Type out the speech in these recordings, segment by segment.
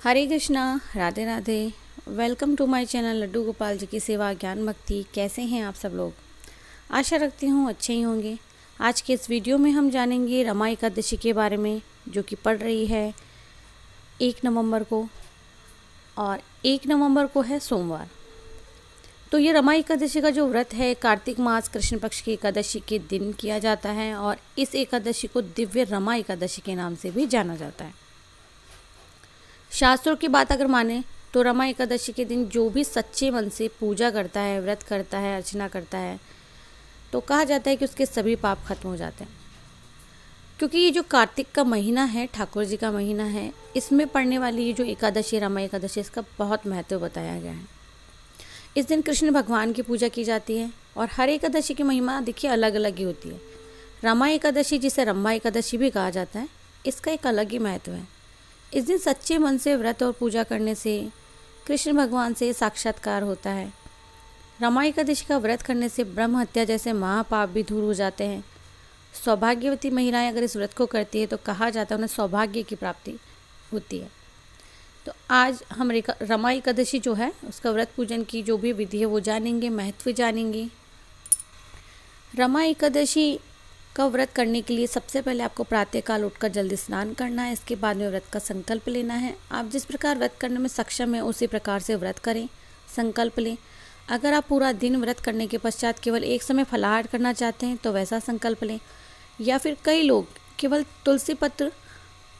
Hare Krishna, Radhe Radhe. Welcome to my channel Laddu Gopal ji की सेवा ज्ञान भक्ति। कैसे हैं आप सब लोग? आशा रखती हूँ अच्छे ही होंगे। आज के इस वीडियो में हम जानेंगे रमा एकादशी के बारे में, जो कि पड़ रही है 1 नवंबर को, और 1 नवंबर को है सोमवार। तो ये रमा एकादशी का जो व्रत है कार्तिक मास कृष्ण पक्ष की एकादशी के दिन किया जाता है, और इस एकादशी को दिव्य रमा एकादशी के नाम से भी जाना जाता है। शास्त्रों की बात अगर माने तो रमा एकादशी के दिन जो भी सच्चे मन से पूजा करता है, व्रत करता है, अर्चना करता है, तो कहा जाता है कि उसके सभी पाप खत्म हो जाते हैं। क्योंकि ये जो कार्तिक का महीना है, ठाकुर जी का महीना है, इसमें पड़ने वाली ये जो एकादशी रमा एकादशी, इसका बहुत महत्व बताया गया है। इस दिन कृष्ण भगवान की पूजा की जाती है, और हर एकादशी की महिमा देखिए अलग अलग ही होती है। रमा एकादशी, जिसे रमा एकादशी भी कहा जाता है, इसका एक अलग ही महत्व है। इस दिन सच्चे मन से व्रत और पूजा करने से कृष्ण भगवान से साक्षात्कार होता है। रमा एकादशी का व्रत करने से ब्रह्म हत्या जैसे महापाप भी दूर हो जाते हैं। सौभाग्यवती महिलाएं अगर इस व्रत को करती है तो कहा जाता है उन्हें सौभाग्य की प्राप्ति होती है। तो आज हम रमा एकादशी जो है उसका व्रत पूजन की जो भी विधि है वो जानेंगे, महत्व जानेंगे। रमा एकादशी का व्रत करने के लिए सबसे पहले आपको प्रातःकाल उठकर जल्दी स्नान करना है। इसके बाद में व्रत का संकल्प लेना है। आप जिस प्रकार व्रत करने में सक्षम हैं उसी प्रकार से व्रत करें, संकल्प लें। अगर आप पूरा दिन व्रत करने के पश्चात केवल एक समय फलाहार करना चाहते हैं तो वैसा संकल्प लें, या फिर कई लोग केवल तुलसी पत्र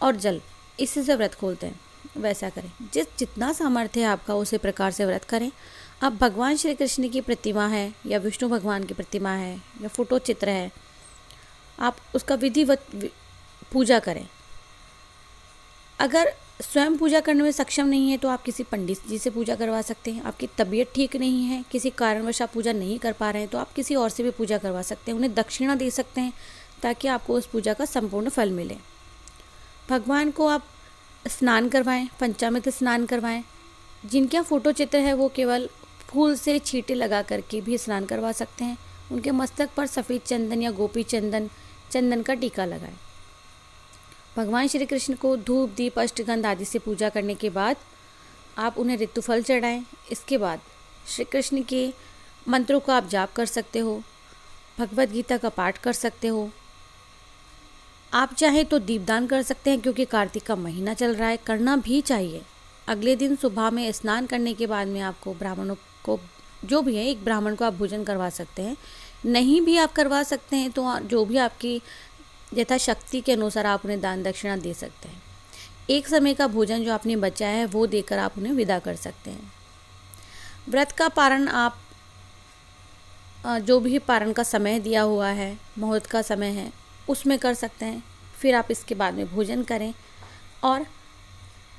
और जल इसी से व्रत खोलते हैं, वैसा करें। जितना सामर्थ्य है आपका उसी प्रकार से व्रत करें। अब भगवान श्री कृष्ण की प्रतिमा है, या विष्णु भगवान की प्रतिमा है, या फोटो चित्र है, आप उसका विधिवत पूजा करें। अगर स्वयं पूजा करने में सक्षम नहीं है तो आप किसी पंडित जी से पूजा करवा सकते हैं। आपकी तबीयत ठीक नहीं है, किसी कारणवश आप पूजा नहीं कर पा रहे हैं, तो आप किसी और से भी पूजा करवा सकते हैं। उन्हें दक्षिणा दे सकते हैं ताकि आपको उस पूजा का संपूर्ण फल मिले। भगवान को आप स्नान करवाएं, पंचामृत स्नान करवाएं। जिनके यहाँ फोटो चित्र है वो केवल फूल से छींटे लगा करके भी स्नान करवा सकते हैं। उनके मस्तक पर सफ़ेद चंदन या गोपी चंदन का टीका लगाएं। भगवान श्री कृष्ण को धूप, दीप, अष्टगंध आदि से पूजा करने के बाद आप उन्हें ऋतुफल चढ़ाएं। इसके बाद श्री कृष्ण के मंत्रों को आप जाप कर सकते हो, भगवद गीता का पाठ कर सकते हो। आप चाहें तो दीपदान कर सकते हैं, क्योंकि कार्तिक का महीना चल रहा है, करना भी चाहिए। अगले दिन सुबह में स्नान करने के बाद में आपको ब्राह्मणों को, जो भी है, एक ब्राह्मण को आप भोजन करवा सकते हैं। नहीं भी आप करवा सकते हैं तो जो भी आपकी यथाशक्ति के अनुसार आप उन्हें दान दक्षिणा दे सकते हैं। एक समय का भोजन जो आपने बचाया है वो देकर आप उन्हें विदा कर सकते हैं। व्रत का पारण आप जो भी पारण का समय दिया हुआ है, मुहूर्त का समय है, उसमें कर सकते हैं। फिर आप इसके बाद में भोजन करें, और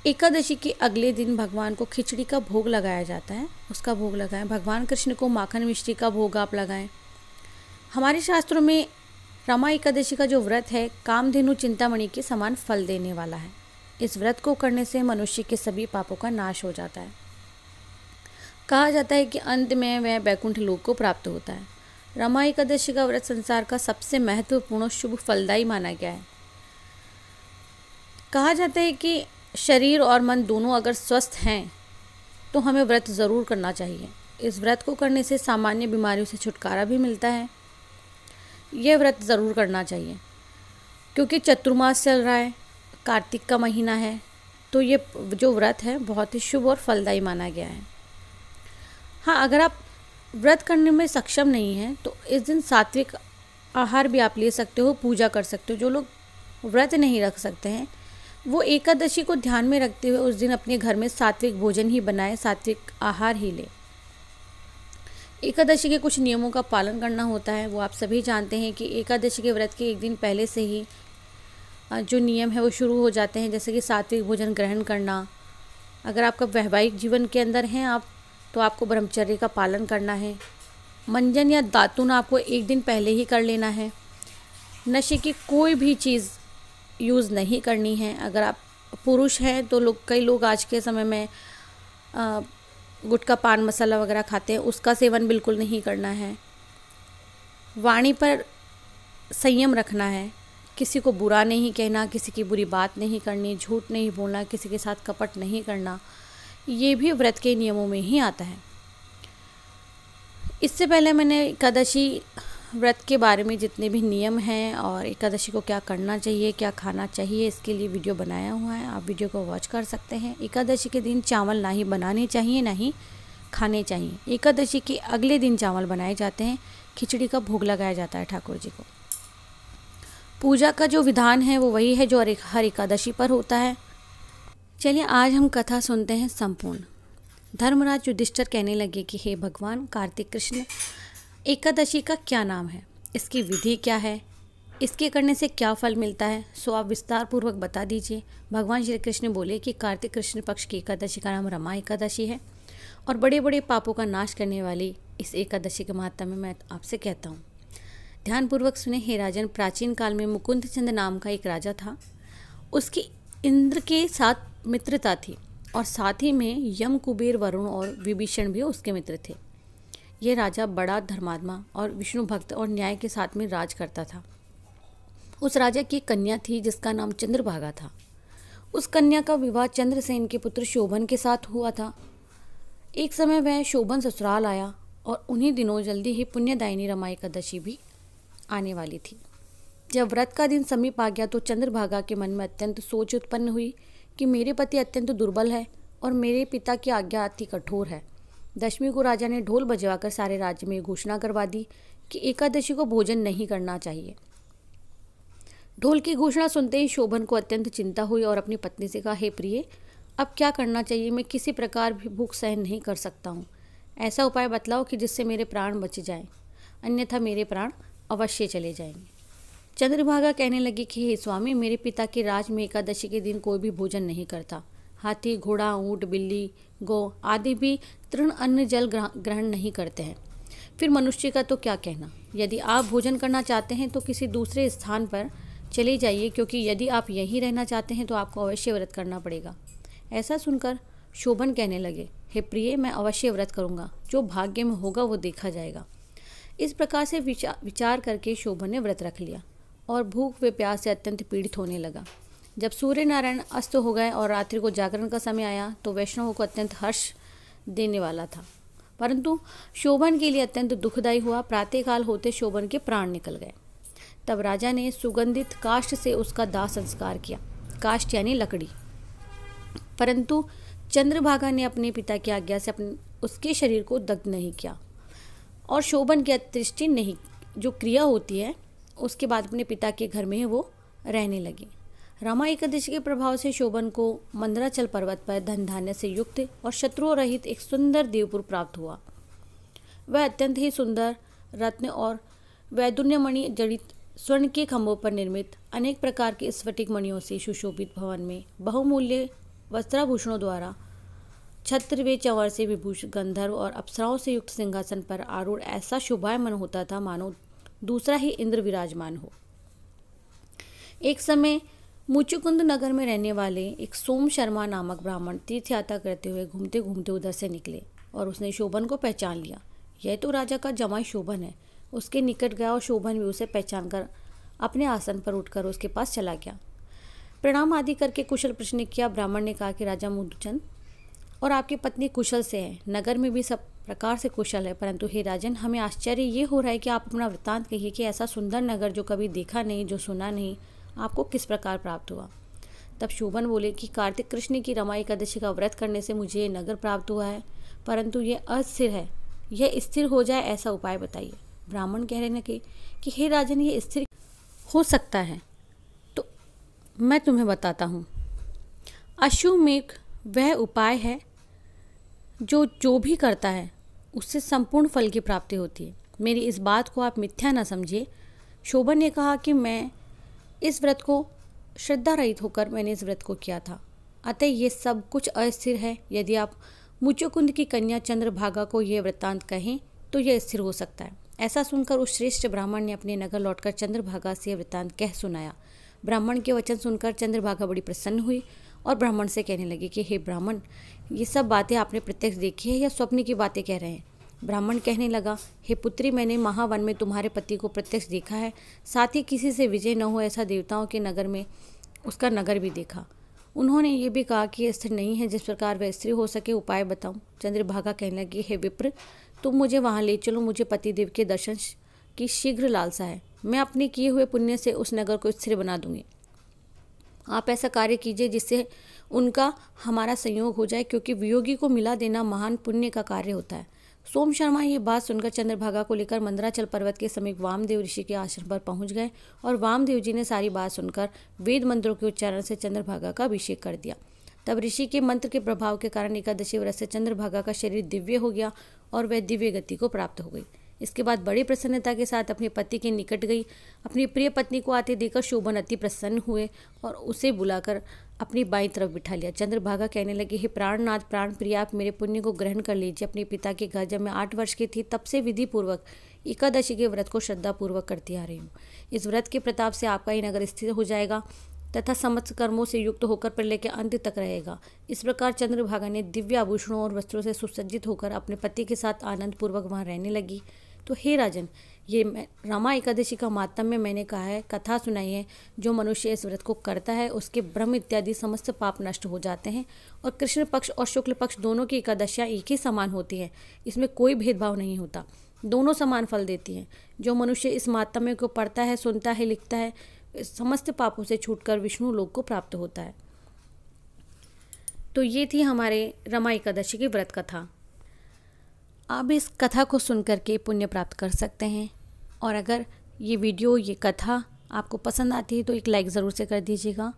एकादशी के अगले दिन भगवान को खिचड़ी का भोग लगाया जाता है, उसका भोग लगाएं। भगवान कृष्ण को माखन मिश्री का भोग आप लगाएं। हमारे शास्त्रों में रमा एकादशी का जो व्रत है कामधेनु चिंतामणि के समान फल देने वाला है। इस व्रत को करने से मनुष्य के सभी पापों का नाश हो जाता है। कहा जाता है कि अंत में वह वैकुंठ लोक को प्राप्त होता है। रमा एकादशी का व्रत संसार का सबसे महत्वपूर्ण शुभ फलदायी माना गया है। कहा जाता है कि शरीर और मन दोनों अगर स्वस्थ हैं तो हमें व्रत ज़रूर करना चाहिए। इस व्रत को करने से सामान्य बीमारियों से छुटकारा भी मिलता है। यह व्रत ज़रूर करना चाहिए, क्योंकि चतुर्मास चल रहा है, कार्तिक का महीना है, तो ये जो व्रत है बहुत ही शुभ और फलदायी माना गया है। हाँ, अगर आप व्रत करने में सक्षम नहीं हैं तो इस दिन सात्विक आहार भी आप ले सकते हो, पूजा कर सकते हो। जो लोग व्रत नहीं रख सकते हैं वो एकादशी को ध्यान में रखते हुए उस दिन अपने घर में सात्विक भोजन ही बनाए, सात्विक आहार ही ले। एकादशी के कुछ नियमों का पालन करना होता है, वो आप सभी जानते हैं कि एकादशी के व्रत के एक दिन पहले से ही जो नियम है वो शुरू हो जाते हैं, जैसे कि सात्विक भोजन ग्रहण करना। अगर आपका वैवाहिक जीवन के अंदर हैं आप, तो आपको ब्रह्मचर्य का पालन करना है। मंजन या दातुन आपको एक दिन पहले ही कर लेना है। नशे की कोई भी चीज़ यूज़ नहीं करनी है। अगर आप पुरुष हैं तो कई लोग आज के समय में गुटखा, पान मसाला वगैरह खाते हैं, उसका सेवन बिल्कुल नहीं करना है। वाणी पर संयम रखना है। किसी को बुरा नहीं कहना, किसी की बुरी बात नहीं करनी, झूठ नहीं बोलना, किसी के साथ कपट नहीं करना, ये भी व्रत के नियमों में ही आता है। इससे पहले मैंने एकादशी व्रत के बारे में जितने भी नियम हैं और एकादशी को क्या करना चाहिए, क्या खाना चाहिए, इसके लिए वीडियो बनाया हुआ है, आप वीडियो को वॉच कर सकते हैं। एकादशी के दिन चावल ना ही बनाने चाहिए ना ही खाने चाहिए। एकादशी के अगले दिन चावल बनाए जाते हैं, खिचड़ी का भोग लगाया जाता है ठाकुर जी को। पूजा का जो विधान है वो वही है जो हर एकादशी पर होता है। चलिए आज हम कथा सुनते हैं संपूर्ण। धर्मराज युधिष्ठिर कहने लगे कि हे भगवान कार्तिक कृष्ण, एकादशी का क्या नाम है, इसकी विधि क्या है, इसके करने से क्या फल मिलता है, सो आप विस्तार पूर्वक बता दीजिए। भगवान श्री कृष्ण बोले कि कार्तिक कृष्ण पक्ष की एकादशी का नाम रमा एकादशी है और बड़े बड़े पापों का नाश करने वाली इस एकादशी के महत्व में मैं आपसे कहता हूँ। ध्यानपूर्वक सुने हे राजन, प्राचीन काल में मुकुंद चंद नाम का एक राजा था। उसकी इंद्र के साथ मित्रता थी और साथ ही में यम, कुबेर, वरुण और विभीषण भी उसके मित्र थे। यह राजा बड़ा धर्मात्मा और विष्णु भक्त और न्याय के साथ में राज करता था। उस राजा की कन्या थी जिसका नाम चंद्रभागा था। उस कन्या का विवाह चंद्रसेन के पुत्र शोभन के साथ हुआ था। एक समय वह शोभन ससुराल आया और उन्हीं दिनों जल्दी ही पुण्यदायिनी रमा एकादशी भी आने वाली थी। जब व्रत का दिन समीप आ गया तो चंद्रभागा के मन में अत्यंत सोच उत्पन्न हुई कि मेरे पति अत्यंत दुर्बल है और मेरे पिता की आज्ञा अति कठोर है। दशमी को राजा ने ढोल बजवाकर सारे राज्य में घोषणा करवा दी कि एकादशी को भोजन नहीं करना चाहिए। ढोल की घोषणा सुनते ही शोभन को अत्यंत चिंता हुई और अपनी पत्नी से कहा, हे प्रिय, अब क्या करना चाहिए? मैं किसी प्रकार भी भूख सहन नहीं कर सकता हूँ। ऐसा उपाय बतलाओ कि जिससे मेरे प्राण बच जाएं, अन्यथा मेरे प्राण अवश्य चले जाएंगे। चंद्रभागा कहने लगी कि हे स्वामी, मेरे पिता के राज में एकादशी के दिन कोई भी भोजन नहीं करता। हाथी, घोड़ा, ऊँट, बिल्ली, गौ आदि भी तृण अन्न जल ग्रहण नहीं करते हैं। फिर मनुष्य का तो क्या कहना। यदि आप भोजन करना चाहते हैं तो किसी दूसरे स्थान पर चले जाइए, क्योंकि यदि आप यहीं रहना चाहते हैं तो आपको अवश्य व्रत करना पड़ेगा। ऐसा सुनकर शोभन कहने लगे, हे प्रिय, मैं अवश्य व्रत करूँगा, जो भाग्य में होगा वो देखा जाएगा। इस प्रकार से विचार करके शोभन ने व्रत रख लिया और भूख व प्यास से अत्यंत पीड़ित होने लगा। जब सूर्य नारायण अस्त हो गए और रात्रि को जागरण का समय आया तो वैष्णवों को अत्यंत हर्ष देने वाला था, परंतु शोभन के लिए अत्यंत दुखदायी हुआ। प्रातःकाल होते शोभन के प्राण निकल गए। तब राजा ने सुगंधित काष्ठ से उसका दाह संस्कार किया। काष्ठ यानी लकड़ी। परंतु चंद्रभागा ने अपने पिता की आज्ञा से उसके शरीर को दग्ध नहीं किया और शोभन की अंत्येष्टि नहीं, जो क्रिया होती है, उसके बाद अपने पिता के घर में वो रहने लगी। रमा एकादशी के प्रभाव से शोभन को मंदराचल पर्वत पर धन धान्य से युक्त और शत्रुओं रहित एक सुंदर देवपुर प्राप्त हुआ। वह अत्यंत ही सुंदर रत्न और वैदुर्यमणि जड़ित स्वर्ण के खंभों पर निर्मित अनेक प्रकार के स्फटिक मणियों से सुशोभित भवन में बहुमूल्य वस्त्राभूषणों द्वारा छत्र व चंवर से विभूषित गंधर्व और अप्सराओं से युक्त सिंहासन पर आरूढ़ ऐसा शोभायमान होता था मानो दूसरा ही इंद्र विराजमान हो। एक समय मुचुकुंद नगर में रहने वाले एक सोम शर्मा नामक ब्राह्मण तीर्थ यात्रा करते हुए घूमते घूमते उधर से निकले और उसने शोभन को पहचान लिया। यह तो राजा का जमाई शोभन है। उसके निकट गया और शोभन भी उसे पहचान कर अपने आसन पर उठकर उसके पास चला गया। प्रणाम आदि करके कुशल प्रश्न किया। ब्राह्मण ने कहा कि राजा मुदुचंद और आपकी पत्नी कुशल से है, नगर में भी सब प्रकार से कुशल है, परंतु हे राजन, हमें आश्चर्य ये हो रहा है कि आप अपना वृत्तांत कहिए कि ऐसा सुंदर नगर जो कभी देखा नहीं, जो सुना नहीं, आपको किस प्रकार प्राप्त हुआ। तब शोभन बोले कि कार्तिक कृष्ण की रमा एकादशी का व्रत करने से मुझे ये नगर प्राप्त हुआ है, परंतु ये अस्थिर है, यह स्थिर हो जाए ऐसा उपाय बताइए। ब्राह्मण कह रहे कि हे राजन, ये स्थिर हो सकता है तो मैं तुम्हें बताता हूँ। अश्वमेघ वह उपाय है जो भी करता है उससे संपूर्ण फल की प्राप्ति होती है। मेरी इस बात को आप मिथ्या न समझिए। शोभन ने कहा कि मैं इस व्रत को श्रद्धा रहित होकर मैंने इस व्रत को किया था, अतः ये सब कुछ अस्थिर है। यदि आप मुचुकुंद की कन्या चंद्रभागा को यह वृत्तांत कहें तो यह स्थिर हो सकता है। ऐसा सुनकर उस श्रेष्ठ ब्राह्मण ने अपने नगर लौटकर चंद्रभागा से वृत्तांत कह सुनाया। ब्राह्मण के वचन सुनकर चंद्रभागा बड़ी प्रसन्न हुई और ब्राह्मण से कहने लगी कि हे ब्राह्मण, ये सब बातें आपने प्रत्यक्ष देखी है या स्वप्न की बातें कह रहे हैं? ब्राह्मण कहने लगा, हे पुत्री, मैंने महावन में तुम्हारे पति को प्रत्यक्ष देखा है, साथ ही किसी से विजय न हो ऐसा देवताओं के नगर में उसका नगर भी देखा। उन्होंने ये भी कहा कि यह स्त्री नहीं है, जिस प्रकार वह स्त्री हो सके उपाय बताऊं। चंद्रभागा कहने लगी, हे विप्र, तुम मुझे वहाँ ले चलो, मुझे पतिदेव के दर्शन की शीघ्र लालसा है। मैं अपने किए हुए पुण्य से उस नगर को स्थिर बना दूंगी। आप ऐसा कार्य कीजिए जिससे उनका हमारा संयोग हो जाए, क्योंकि वियोगी को मिला देना महान पुण्य का कार्य होता है। सोम शर्मा ये बात सुनकर चंद्रभागा को लेकर मंदराचल पर्वत के समीप वामदेव ऋषि के आश्रम पर पहुंच गए और वामदेव जी ने सारी बात सुनकर वेद मंत्रों के उच्चारण से चंद्रभागा का अभिषेक कर दिया। तब ऋषि के मंत्र के प्रभाव के कारण एकादशी व्रत से चंद्रभागा का शरीर दिव्य हो गया और वह दिव्य गति को प्राप्त हो गई। इसके बाद बड़ी प्रसन्नता के साथ अपने पति के निकट गई। अपनी प्रिय पत्नी को आते देखकर शोभन अति प्रसन्न हुए और उसे बुलाकर अपनी बाईं तरफ बिठा लिया। चंद्रभागा कहने लगे, हे प्राणनाथ, प्राण प्रिय, आप मेरे पुण्य को ग्रहण कर लीजिए। अपने पिता के घर जब मैं 8 वर्ष की थी तब से विधि पूर्वक एकादशी के व्रत को श्रद्धा पूर्वक करती आ रही हूँ। इस व्रत के प्रताप से आपका ही नगर स्थिर हो जाएगा तथा समस्त कर्मों से युक्त होकर प्रलय के अंत तक रहेगा। इस प्रकार चंद्रभागा ने दिव्य आभूषणों और वस्त्रों से सुसज्जित होकर अपने पति के साथ आनंद पूर्वक वहाँ रहने लगी। तो हे राजन, ये रमा एकादशी का मातम्य मैंने कहा है, कथा सुनाई है। जो मनुष्य इस व्रत को करता है उसके ब्रह्म इत्यादि समस्त पाप नष्ट हो जाते हैं और कृष्ण पक्ष और शुक्ल पक्ष दोनों की एकादशियाँ एक ही समान होती हैं। इसमें कोई भेदभाव नहीं होता, दोनों समान फल देती हैं। जो मनुष्य इस मातम्य को पढ़ता है, सुनता है, लिखता है, समस्त पापों से छूटकर विष्णु लोक को प्राप्त होता है। तो ये थी हमारे रमा एकादशी की व्रत कथा। आप इस कथा को सुनकर के पुण्य प्राप्त कर सकते हैं। और अगर ये वीडियो, ये कथा आपको पसंद आती है तो एक लाइक ज़रूर से कर दीजिएगा।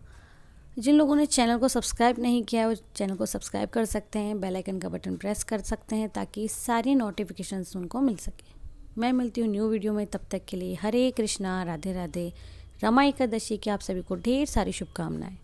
जिन लोगों ने चैनल को सब्सक्राइब नहीं किया है वो चैनल को सब्सक्राइब कर सकते हैं, बेल आइकन का बटन प्रेस कर सकते हैं ताकि सारी नोटिफिकेशंस उनको मिल सके। मैं मिलती हूँ न्यू वीडियो में, तब तक के लिए हरे कृष्णा, राधे राधे। रमा एकादशी की आप सभी को ढेर सारी शुभकामनाएं।